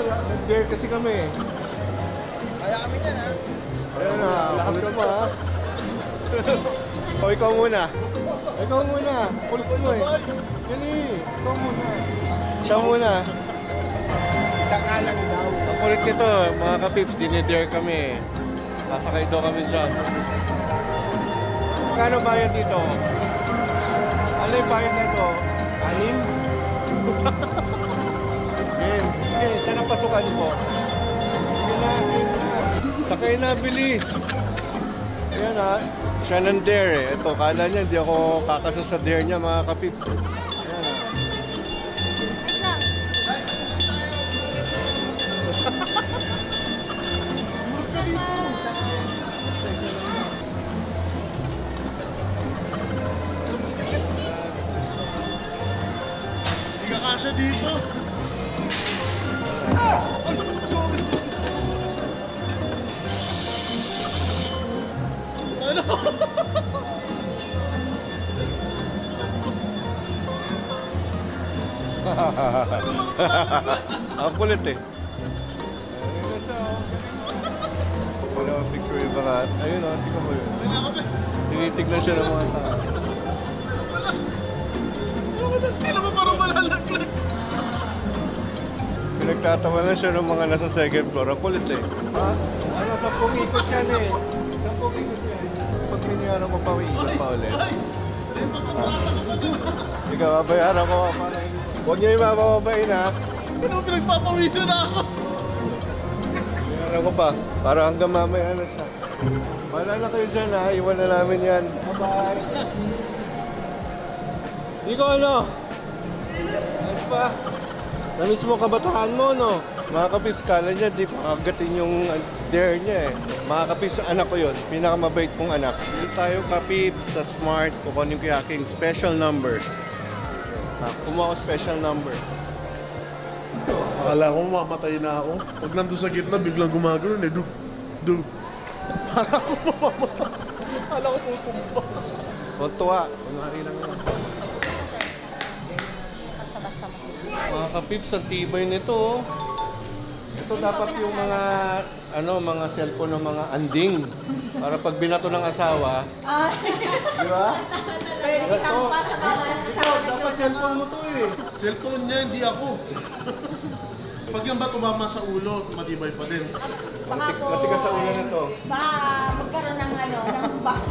nag-dare kasi kami. Kaya kami yan, ha? Ayan na, lahat ka mo, ha? O, ikaw muna. Ikaw muna. Kulit mo eh. Dali, ikaw muna. Siya muna. Isa ka lang daw. Ang kulit nito, mga kapips, dinidare kami. Sasakay daw kami dyan. Kano bayad dito? Ano yung bayad nito? 6? Game. Okay, saan ang pasukan mo? Game na. Sakay na, bilis. Ayan ha. Siya ng dare eh. Ito, kala niya hindi ako kakasa sa dare niya, mga kapips. Ayan ha. Hindi ka kasya dito. Ano? Ang kulit eh. Ayun na siya oh. Wala akong picture yung mga... Ayun oh, tingnan mo yun. Tinitignan siya ng mga tao. Hindi naman parang malalaglag. Pinagtatawanan siya ng mga nasa second floor. Ang kulit eh. Ha? Ano, 10 ikot yan eh. 10 ikot yan. Pag biniyaran mo pa, ikot pa ulit. Ikaw, babayaran ko. Huwag niyo yung mabababain ha. Hindi naman pinagpapawisan na ako. Bayaran ko pa. Para hanggang mamaya na siya. Wala na kayo dyan ha. Iwan na namin yan. Bye-bye. Di ko ano. Ayos pa. Namiss mo kabataan mo, no? Mga kapips, kala niya, di pa kagatin yung dare niya eh. Mga kapips, anak ko yun. Pinakamabait kong anak. Dito tayo kapips sa Smart. Kukunin ko yung aking special number. Kumuha ko special number. Akala ko mamatay na ako. Pag nandun sa gitna, biglang gumagano eh. Dug. Para ako mamamatay. Akala ko tutumba. Huwag tuwa. Kunwari lang yun. Mga kapips, ang tibay nito oh. Ito dapat yung mga mga cellphone ng mga anding para pag binato ng asawa. Di ba? Pwede itang pa sa bawat Ito, dapat cellphone mo to eh. Cellphone niya, hindi ako. Pag yan ba tumama sa ulo, matibay pa din. Baka po, Matigas sa ulo nito. baka magkaroon ng ng bus.